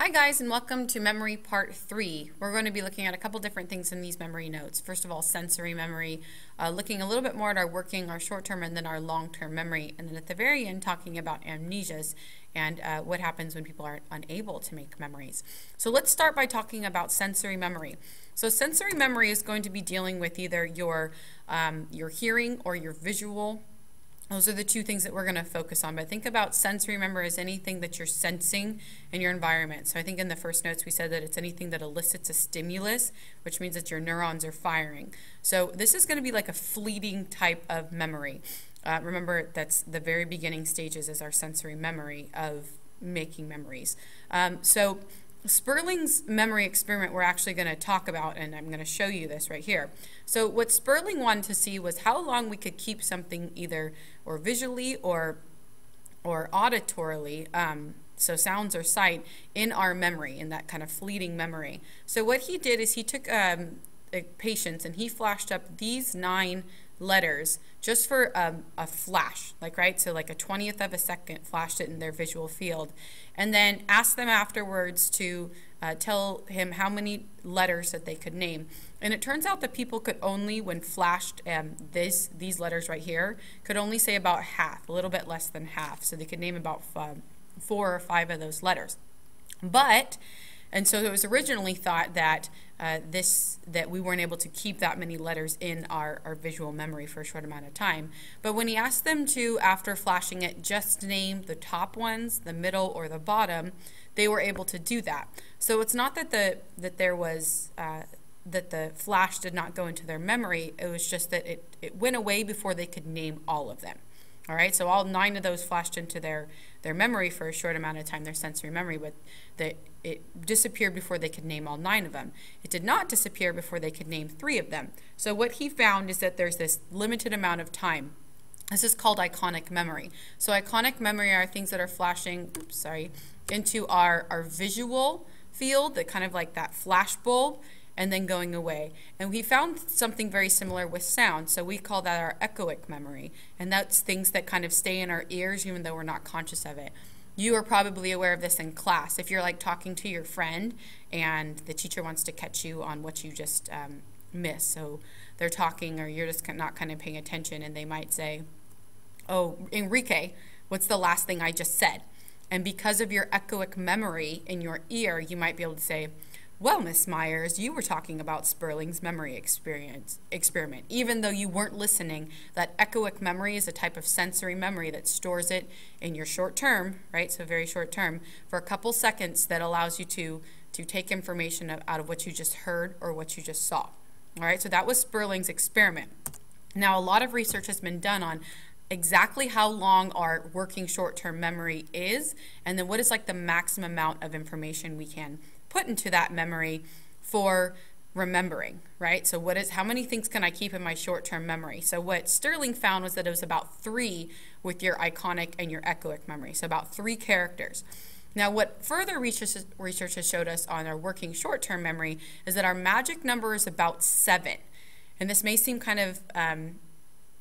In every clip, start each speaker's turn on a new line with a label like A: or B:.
A: Hi guys, and welcome to memory part 3. We're going to be looking at a couple different things in these memory notes. First of all, sensory memory, looking a little bit more at our short-term and then our long-term memory, and then at the very end talking about amnesias and what happens when people are unable to make memories. So let's start by talking about sensory memory. So sensory memory is going to be dealing with either your hearing or your visual. Those are the two things that we're going to focus on. But think about sensory memory as anything that you're sensing in your environment. So I think in the first notes we said that it's anything that elicits a stimulus, which means that your neurons are firing. So this is going to be like a fleeting type of memory. Remember, that's the very beginning stages is our sensory memory of making memories. So Sperling's memory experiment we're actually going to talk about, and I'm going to show you this right here. So what Sperling wanted to see was how long we could keep something either or visually or auditorily, so sounds or sight, in our memory, in that kind of fleeting memory. So what he did is he took patients and he flashed up these 9 letters just for a flash, so like a 20th of a second, flashed it in their visual field, and then asked them afterwards to tell him how many letters that they could name. And it turns out that people could only, when flashed these letters right here, could only say about half, a little bit less than half, so they could name about 4 or 5 of those letters. And so it was originally thought that that we weren't able to keep that many letters in our visual memory for a short amount of time. But when he asked them to, after flashing it, just name the top ones, the middle, or the bottom, they were able to do that. So it's not that that the flash did not go into their memory. It was just that it went away before they could name all of them. All right, so all 9 of those flashed into their memory for a short amount of time, their sensory memory, but it disappeared before they could name all 9 of them. It did not disappear before they could name 3 of them. So what he found is that there's this limited amount of time. This is called iconic memory. So iconic memory are things that are flashing, into our visual field, that kind of like that flash bulb, and then going away. And we found something very similar with sound, so we call that our echoic memory, and that's things that kind of stay in our ears even though we're not conscious of it. You are probably aware of this in class. If you're like talking to your friend and the teacher wants to catch you on what you just missed, so they're talking or you're just not kind of paying attention, and they might say, "Oh, Enrique, what's the last thing I just said?" And because of your echoic memory in your ear, you might be able to say, "Well, Miss Myers, you were talking about Sperling's memory experiment." Even though you weren't listening, that echoic memory is a type of sensory memory that stores it in your short term, right? So very short term, for a couple seconds, that allows you to take information out of what you just heard or what you just saw. All right, so that was Sperling's experiment. Now, a lot of research has been done on exactly how long our working short-term memory is, and then what is like the maximum amount of information we can put into that memory for remembering, right? So how many things can I keep in my short-term memory? So what Sterling found was that it was about 3 with your iconic and your echoic memory, so about 3 characters. Now, what further research has showed us on our working short-term memory is that our magic number is about 7. And this may seem kind of,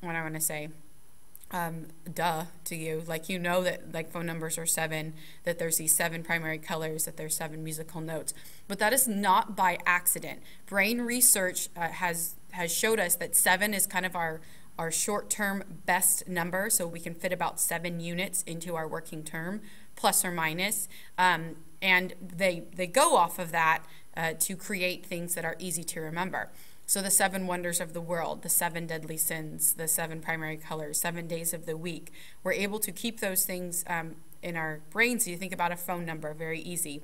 A: what I want to say, duh to you, like you know that like phone numbers are 7, that there's these 7 primary colors, that there's 7 musical notes, but that is not by accident. Brain research has showed us that 7 is kind of our short-term best number, so we can fit about 7 units into our working term, plus or minus, and they go off of that to create things that are easy to remember. So the 7 wonders of the world, the 7 deadly sins, the 7 primary colors, 7 days of the week. We're able to keep those things in our brains. You think about a phone number, very easy.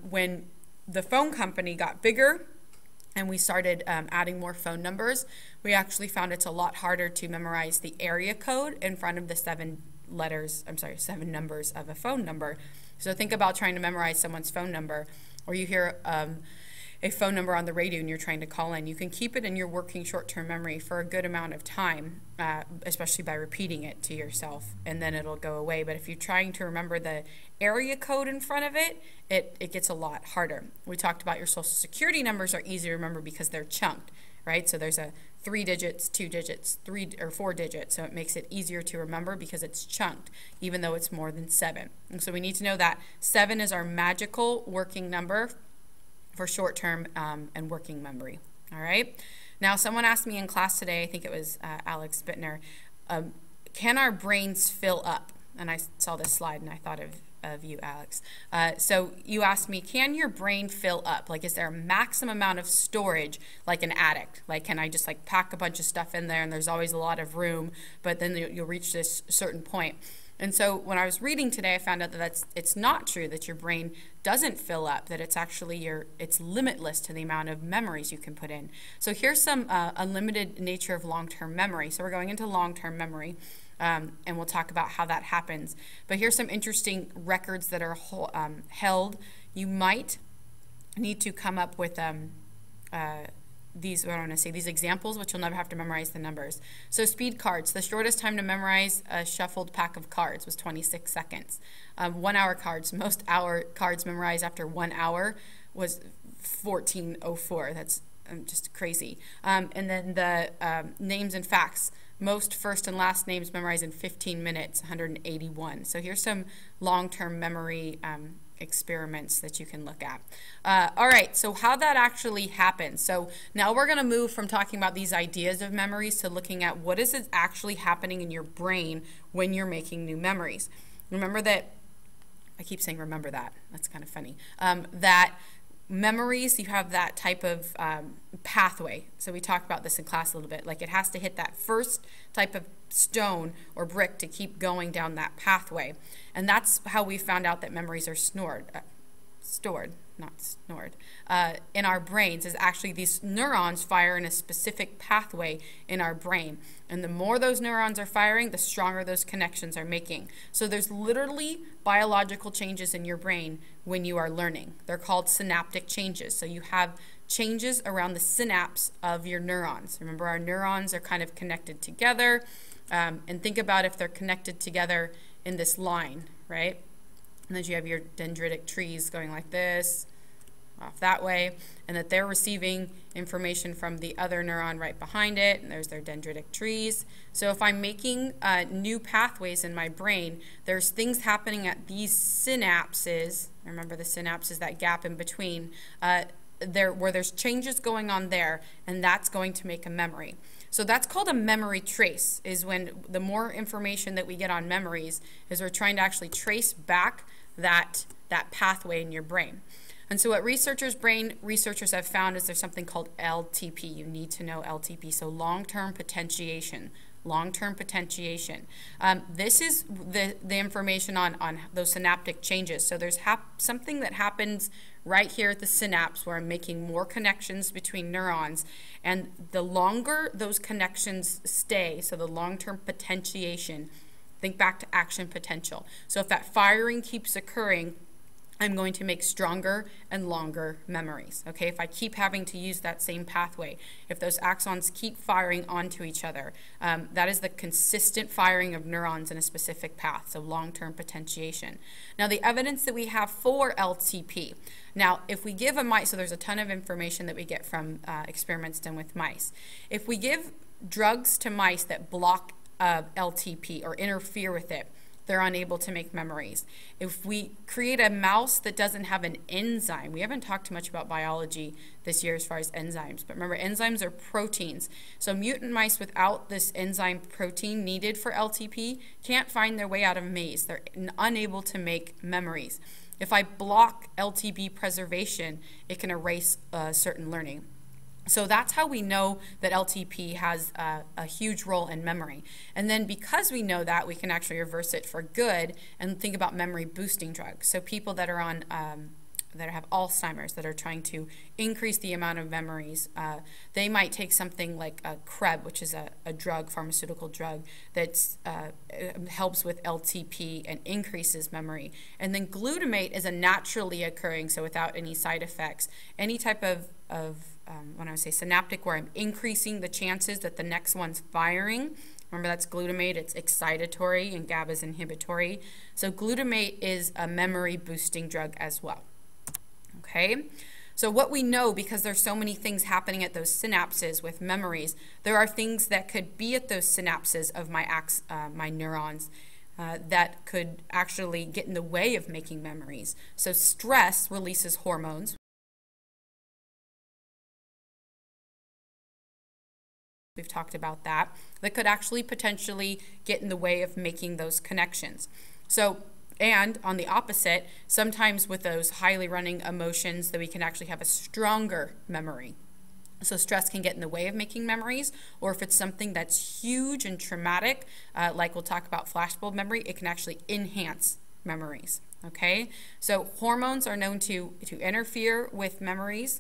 A: When the phone company got bigger and we started adding more phone numbers, we actually found it's a lot harder to memorize the area code in front of the 7 numbers of a phone number. So think about trying to memorize someone's phone number, or you hear a phone number on the radio and you're trying to call in. You can keep it in your working short-term memory for a good amount of time, especially by repeating it to yourself, and then it'll go away. But if you're trying to remember the area code in front of it, it gets a lot harder. We talked about your social security numbers are easy to remember because they're chunked. right? So there's a 3 digits, 2 digits, 3 or 4 digits, so it makes it easier to remember because it's chunked, even though it's more than 7. And so we need to know that 7 is our magical working number for short-term and working memory. All right. Now, someone asked me in class today, I think it was Alex Bittner, can our brains fill up? And I saw this slide and I thought of you, Alex. So you asked me, can your brain fill up? Like, is there a maximum amount of storage, like an attic? Like, can I just like pack a bunch of stuff in there and there's always a lot of room, but then you'll reach this certain point. And so when I was reading today, I found out that it's not true that your brain doesn't fill up, that it's actually it's limitless to the amount of memories you can put in. So here's some unlimited nature of long-term memory. So we're going into long-term memory. And we'll talk about how that happens. But here's some interesting records that are held. You might need to come up with these examples, which you'll never have to memorize the numbers. So speed cards, the shortest time to memorize a shuffled pack of cards was 26 seconds. 1 hour cards, most hour cards memorized after 1 hour was 14:04. That's just crazy. And then the names and facts. Most first and last names memorized in 15 minutes, 181. So here's some long-term memory experiments that you can look at. All right, so how that actually happens. So now we're going to move from talking about these ideas of memories to looking at what is actually happening in your brain when you're making new memories. Remember that, I keep saying remember that, that's kind of funny, that memories, you have that type of pathway. So we talked about this in class a little bit. Like, it has to hit that first type of stone or brick to keep going down that pathway. And that's how we found out that memories are stored, not snored, in our brains, is actually these neurons fire in a specific pathway in our brain. And the more those neurons are firing, the stronger those connections are making. So there's literally biological changes in your brain when you are learning. They're called synaptic changes. So you have changes around the synapse of your neurons. Remember, our neurons are kind of connected together. And think about if they're connected together in this line, right? And then you have your dendritic trees going like this, off that way, and that they're receiving information from the other neuron right behind it, and there's their dendritic trees. So if I'm making new pathways in my brain, there's things happening at these synapses. Remember, the synapse is that gap in between, where there's changes going on there, and that's going to make a memory. So that's called a memory trace, is when the more information that we get on memories is we're trying to actually trace back that pathway in your brain. And so what researchers have found is there's something called LTP. You need to know LTP, so long-term potentiation. Long-term potentiation. This is the information on those synaptic changes. So there's something that happens right here at the synapse where I'm making more connections between neurons, and the longer those connections stay, so the long-term potentiation, think back to action potential. So if that firing keeps occurring, I'm going to make stronger and longer memories, okay? If I keep having to use that same pathway, if those axons keep firing onto each other, that is the consistent firing of neurons in a specific path, so long-term potentiation. Now, the evidence that we have for LTP. Now, if we give a mice, so there's a ton of information that we get from experiments done with mice. If we give drugs to mice that block LTP or interfere with it, they're unable to make memories. If we create a mouse that doesn't have an enzyme, we haven't talked too much about biology this year as far as enzymes, but remember, enzymes are proteins. So mutant mice without this enzyme protein needed for LTP can't find their way out of a maze. They're unable to make memories. If I block LTP preservation, it can erase certain learning. So that's how we know that LTP has a huge role in memory. And then because we know that, we can actually reverse it for good and think about memory boosting drugs. So people that are on that have Alzheimer's, that are trying to increase the amount of memories, they might take something like a Krebs, which is a drug, pharmaceutical drug, that helps with LTP and increases memory. And then glutamate is a naturally occurring, so without any side effects, any type of when I say synaptic, where I'm increasing the chances that the next one's firing. Remember, that's glutamate. It's excitatory, and GABA is inhibitory. So glutamate is a memory boosting drug as well. Okay, So what we know, because there's so many things happening at those synapses with memories, there are things that could be at those synapses of my neurons that could actually get in the way of making memories. So stress releases hormones. We've talked about that could actually potentially get in the way of making those connections. So, and on the opposite, sometimes with those highly running emotions that we can actually have a stronger memory. So stress can get in the way of making memories, or if it's something that's huge and traumatic, like we'll talk about flashbulb memory, it can actually enhance memories. Okay, so hormones are known to interfere with memories,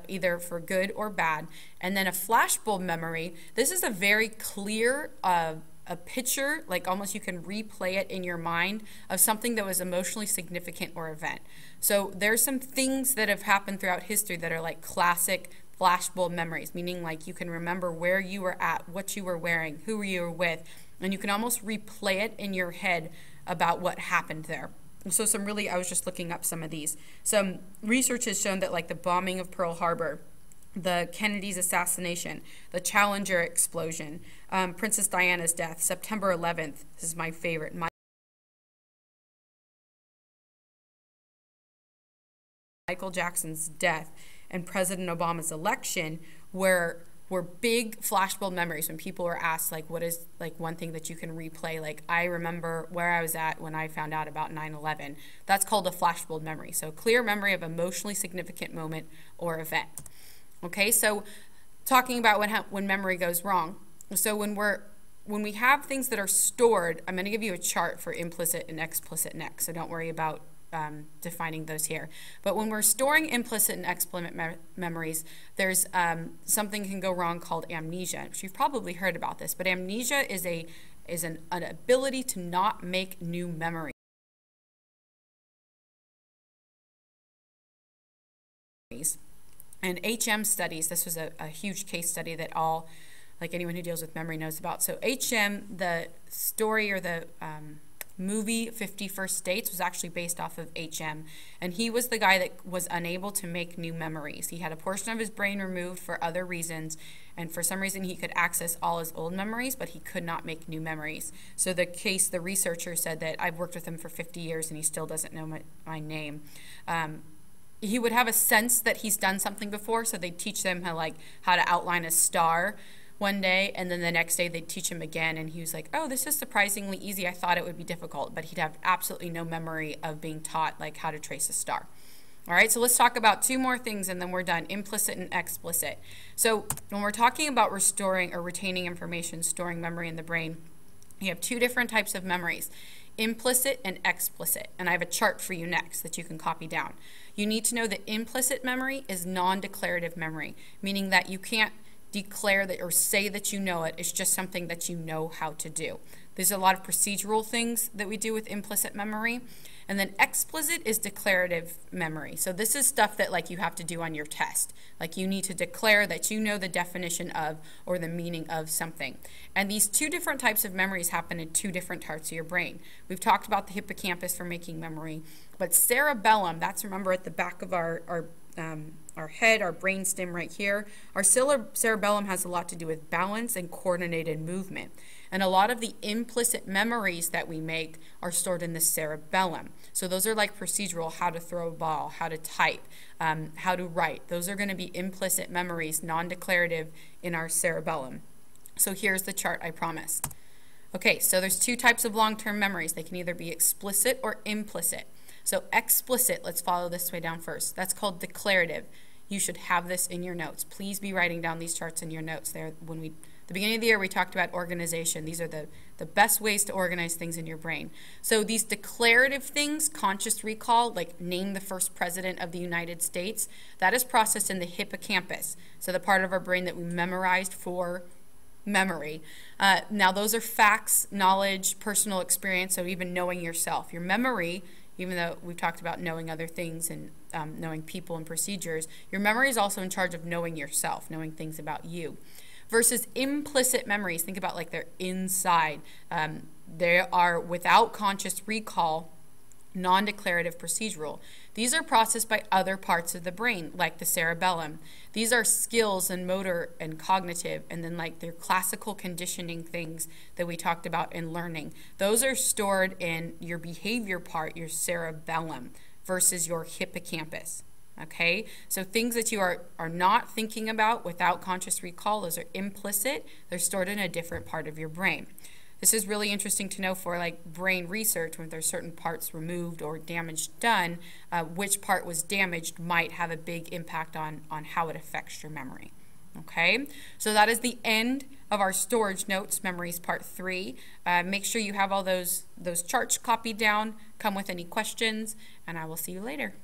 A: either for good or bad. And then a flashbulb memory, this is a very clear a picture, like almost you can replay it in your mind of something that was emotionally significant or event. So there's some things that have happened throughout history that are like classic flashbulb memories, meaning like you can remember where you were at, what you were wearing, who you were with, and you can almost replay it in your head about what happened there. So I was just looking up some of these. Some research has shown that like the bombing of Pearl Harbor, the Kennedy's assassination, the Challenger explosion, Princess Diana's death, September 11th, this is my favorite, Michael Jackson's death, and President Obama's election were big flashbulb memories when people were asked, like, what is, like, one thing that you can replay? Like, I remember where I was at when I found out about 9/11. That's called a flashbulb memory. So clear memory of emotionally significant moment or event. Okay, so talking about when memory goes wrong. So when we have things that are stored, I'm going to give you a chart for implicit and explicit next, so don't worry about defining those here. But when we're storing implicit and explicit memories, there's something can go wrong called amnesia. You've probably heard about this, but amnesia is an ability to not make new memories. And HM studies, this was a huge case study that like anyone who deals with memory knows about. So HM, the story or the movie 50 First Dates was actually based off of HM, and he was the guy that was unable to make new memories. He had a portion of his brain removed for other reasons, and for some reason he could access all his old memories, but he could not make new memories. So the researcher said that I've worked with him for 50 years and he still doesn't know my name. He would have a sense that he's done something before, so they'd teach them how to outline a star one day, and then the next day they'd teach him again, and he was like, oh, this is surprisingly easy. I thought it would be difficult, but he'd have absolutely no memory of being taught like how to trace a star. All right, so let's talk about two more things and then we're done, implicit and explicit. So when we're talking about restoring or retaining information, storing memory in the brain, you have two different types of memories, implicit and explicit, and I have a chart for you next that you can copy down. You need to know that implicit memory is non-declarative memory, meaning that you can't declare that or say that you know it. It's just something that you know how to do. There's a lot of procedural things that we do with implicit memory. And then explicit is declarative memory. So this is stuff that like you have to do on your test. Like you need to declare that you know the definition of or the meaning of something. And these two different types of memories happen in two different parts of your brain. We've talked about the hippocampus for making memory, but cerebellum, that's, remember, at the back of our head, our brain stem right here. Our cerebellum has a lot to do with balance and coordinated movement. And a lot of the implicit memories that we make are stored in the cerebellum. So those are like procedural, how to throw a ball, how to type, how to write. Those are going to be implicit memories, non-declarative in our cerebellum. So here's the chart I promised. Okay, so there's two types of long-term memories. They can either be explicit or implicit. So explicit, let's follow this way down first. That's called declarative. You should have this in your notes. Please be writing down these charts in your notes. There, the beginning of the year, we talked about organization. These are the best ways to organize things in your brain. So these declarative things, conscious recall, like name the first president of the United States, that is processed in the hippocampus. So the part of our brain that we memorized for memory. Now those are facts, knowledge, personal experience, so even knowing yourself. Your memory, even though we've talked about knowing other things and knowing people and procedures, your memory is also in charge of knowing yourself, knowing things about you. Versus implicit memories, think about like they're inside. They are without conscious recall, Non-declarative procedural. These are processed by other parts of the brain, like the cerebellum. These are skills and motor and cognitive, and then like their classical conditioning things that we talked about in learning. Those are stored in your behavior part, your cerebellum, versus your hippocampus. Okay, so things that you are not thinking about without conscious recall, those are implicit. They're stored in a different part of your brain. This is really interesting to know for like brain research. When there's certain parts removed or damage done, which part was damaged might have a big impact on how it affects your memory. Okay, so that is the end of our storage notes, memories part 3. Make sure you have all those charts copied down. Come with any questions, and I will see you later.